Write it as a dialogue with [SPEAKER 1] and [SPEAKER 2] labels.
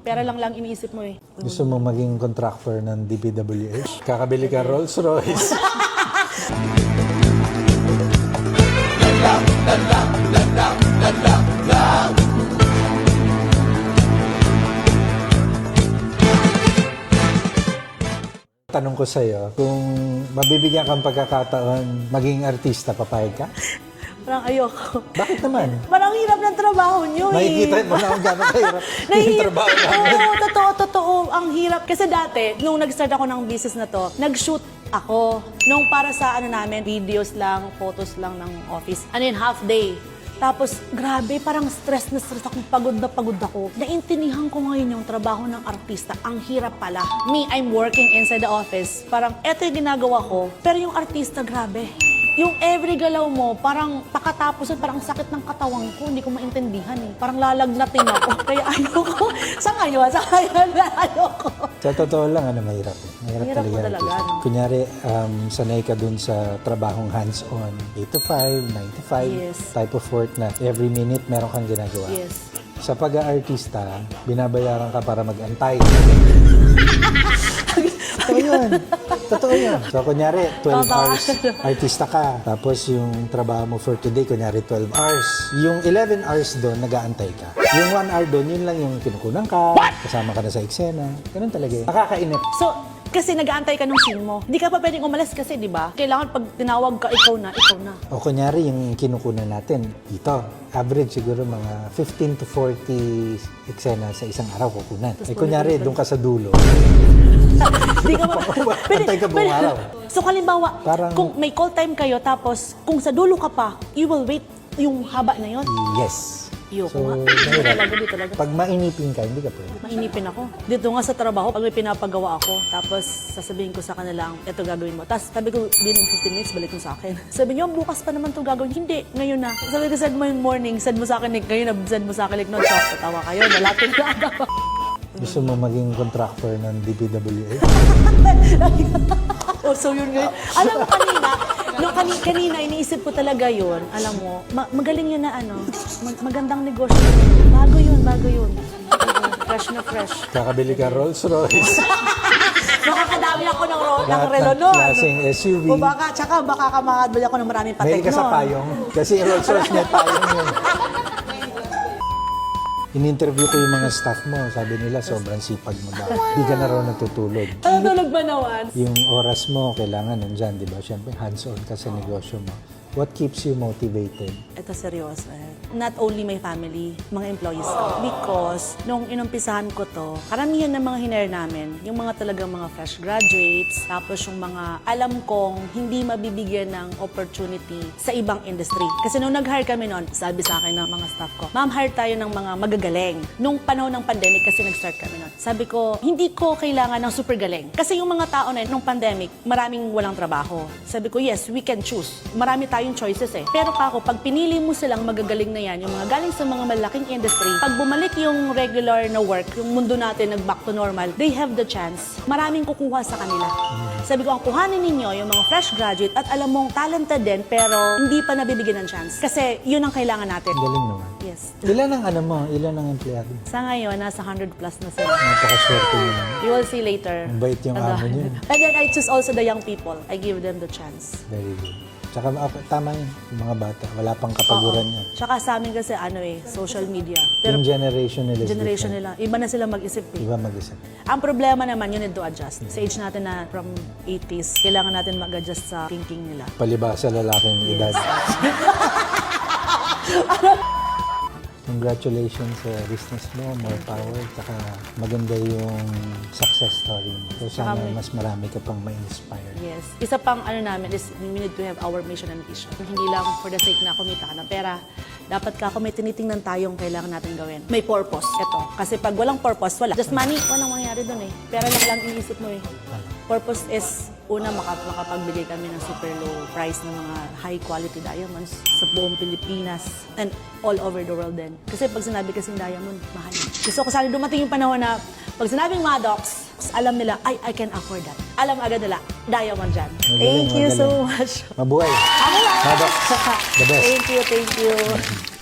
[SPEAKER 1] Pera lang iniisip mo eh.
[SPEAKER 2] Gusto mo maging contractor ng DPWH? Kakabili ka Rolls Royce. Tanong ko sa'yo, kung mabibigyan kang pagkakataon maging artista, papayag ka?
[SPEAKER 1] Parang ayoko.
[SPEAKER 2] Bakit naman?
[SPEAKER 1] Parang hirap ng trabaho nyo eh.
[SPEAKER 2] Nakikita mo na kung gano'n kahirap yung trabaho namin.
[SPEAKER 1] Oo, totoo. Ang hirap. Kasi dati, nung nag-start ako ng business na to, nag-shoot ako. Nung para sa namin, videos lang, photos lang ng office. Half day. Tapos, grabe, parang stress na stress ako, pagod na pagod ako. Naintindihan ko ngayon yung trabaho ng artista. Ang hirap pala. Me, I'm working inside the office. Parang, eto yung ginagawa ko. Pero yung artista, grabe. Yung every galaw mo, parang pakatapos parang sakit ng katawan ko. Hindi ko maintindihan eh. Parang lalagnatin ako. Kaya ayoko. Sa ngayon, ayoko.
[SPEAKER 2] Sa totoo lang, mahirap.
[SPEAKER 1] Mahirap po talaga,
[SPEAKER 2] artista.
[SPEAKER 1] no?
[SPEAKER 2] Kunyari, sanay ka dun sa trabahong hands-on. 8 to 5, 9 to 5,
[SPEAKER 1] Yes.
[SPEAKER 2] type of work na every minute meron kang ginagawa.
[SPEAKER 1] Yes.
[SPEAKER 2] Sa pag-aartista, binabayaran ka para mag-antay. Totoo yun. Totoo yun. So, kunyari, 12 hours artista ka. Tapos, yung trabaho mo for today, kunyari, 12 hours. Yung 11 hours doon, nag-aantay ka. Yung 1 hour doon, yun lang yung kinukunan ka. Kasama ka na sa eksena. Ganun talaga eh. Nakakainip.
[SPEAKER 1] So, kasi nag-aantay ka ng scene mo. Hindi ka pa pwedeng umalis kasi, di ba? Kailangan pag tinawag ka, ikaw na.
[SPEAKER 2] O kunyari, yung kinukunan natin, dito, average siguro mga 15 to 40 eksena sa isang araw kukunan. Eh kunyari, doon ka sa dulo.
[SPEAKER 1] Hindi ka
[SPEAKER 2] Antay ka buong araw.
[SPEAKER 1] So, halimbawa,
[SPEAKER 2] Parang-
[SPEAKER 1] kung may call time kayo, tapos kung sa dulo ka pa, you will wait yung haba na yon.
[SPEAKER 2] Yes.
[SPEAKER 1] Ayoko
[SPEAKER 2] So,
[SPEAKER 1] nga.
[SPEAKER 2] mahirap.
[SPEAKER 1] Hindi talaga.
[SPEAKER 2] Pag mainipin ka, hindi ka pwede.
[SPEAKER 1] Mainipin ako. Dito nga sa trabaho, pag may pinapagawa ako, tapos sasabihin ko sa kanila, ito gagawin mo. Tapos sabi ko, within 15 minutes, balik mo sa akin. Sabi niyo, bukas pa naman ito gagawin. Hindi, ngayon na. Sabi ko, send mo yung morning, send mo sa akin, like, ngayon na, send mo sa akin, like, no, so, tatawa kayo, nalatin na ako.
[SPEAKER 2] Gusto mo maging contractor ng DPWH?
[SPEAKER 1] Oh, so yun ngayon. Alam mo kanina, iniisip ko talaga yun. Alam mo, magaling yun na magandang negosyo. Bago yun. Fresh na fresh.
[SPEAKER 2] Kakabili ka Rolls Royce.
[SPEAKER 1] Makakadami ako ng
[SPEAKER 2] Lahat
[SPEAKER 1] relo
[SPEAKER 2] ng
[SPEAKER 1] nun.
[SPEAKER 2] klaseng SUV.
[SPEAKER 1] O baka makakabili ako ng maraming patek
[SPEAKER 2] Mahilig ka sa
[SPEAKER 1] nun.
[SPEAKER 2] payong. Kasi Rolls Royce may payong yun. In-interview ko yung mga staff mo. Sabi nila, sobrang sipag mo daw. Di ka na raw natutulog.
[SPEAKER 1] Tulog ba naman?
[SPEAKER 2] Yung oras mo, kailangan nandyan, di ba? Siyempre, hands-on ka sa negosyo mo. What keeps you motivated?
[SPEAKER 1] Ito seryoso Not only my family, mga employees ko. Because nung inumpisahan ko to, karamihan ng mga hire namin, yung mga talagang mga fresh graduates, tapos yung mga alam kong hindi mabibigyan ng opportunity sa ibang industry. Kasi nung nag-hire kami noon, sabi sa akin ng mga staff ko, ma'am, hire tayo ng mga magagaling. Nung panahon ng pandemic, kasi nag-start kami noon, sabi ko, hindi ko kailangan ng super galing. Kasi yung mga tao na nung pandemic, maraming walang trabaho. Sabi ko, yes, we can choose. Marami tayong choices eh. Pero kako, pag pinili mo silang magagaling na yan, yung mga galing sa mga malaking industry, pag bumalik yung regular na work, yung mundo natin nag-back to normal, they have the chance. Maraming kukuha sa kanila. Sabi ko, ang kuhanin ninyo, yung mga fresh graduate at alam mong talented din, pero hindi pa nabibigyan ng chance. Kasi yun ang kailangan natin.
[SPEAKER 2] Galing naman.
[SPEAKER 1] Yes.
[SPEAKER 2] Ilan ang mo? Ilan ang empleyado?
[SPEAKER 1] Sa ngayon, nasa 100 plus na sila.
[SPEAKER 2] Napakaswerte mo naman.
[SPEAKER 1] You will see later.
[SPEAKER 2] Ang bait yung amo niyo.
[SPEAKER 1] And then I choose also the young people. I give them the chance.
[SPEAKER 2] Very good. Tsaka tama yun, yung mga bata. Wala pang kapaguran yan.
[SPEAKER 1] Tsaka sa amin kasi social media. Pero
[SPEAKER 2] Yung generation nila is
[SPEAKER 1] generation
[SPEAKER 2] different.
[SPEAKER 1] nila, iba na sila mag-isip eh.
[SPEAKER 2] Iba mag-isip.
[SPEAKER 1] Ang problema naman, you need to adjust. Sa age natin na from 80s, kailangan natin mag-adjust sa thinking nila.
[SPEAKER 2] Palibasa lalaking edad. Congratulations sa business mo, more power, tsaka maganda yung success story mo. So sana mas marami ka pang ma-inspire.
[SPEAKER 1] Yes. Isa pang namin is we need to have our mission and vision. Hindi lang for the sake na kumita ka ng pera. Dapat may tinitingnan tayong kailangan natin gawin. May purpose. Ito. Kasi pag walang purpose, wala. Just money, walang mangyari dun eh. Pera lang iniisip mo eh. Purpose is, una, makapagbigay kami ng super low price ng mga high quality diamonds sa buong Pilipinas and all over the world din. Kasi pag sinabi kasing diamond, mahal. Gusto ko sana dumating yung panahon na pag sinabing Maddox, alam nila, I can afford that. Alam agad nila, diamond dyan. Thank you so much.
[SPEAKER 2] Mabuhay.
[SPEAKER 1] Ako lang.
[SPEAKER 2] Maddox, the best.
[SPEAKER 1] Thank you.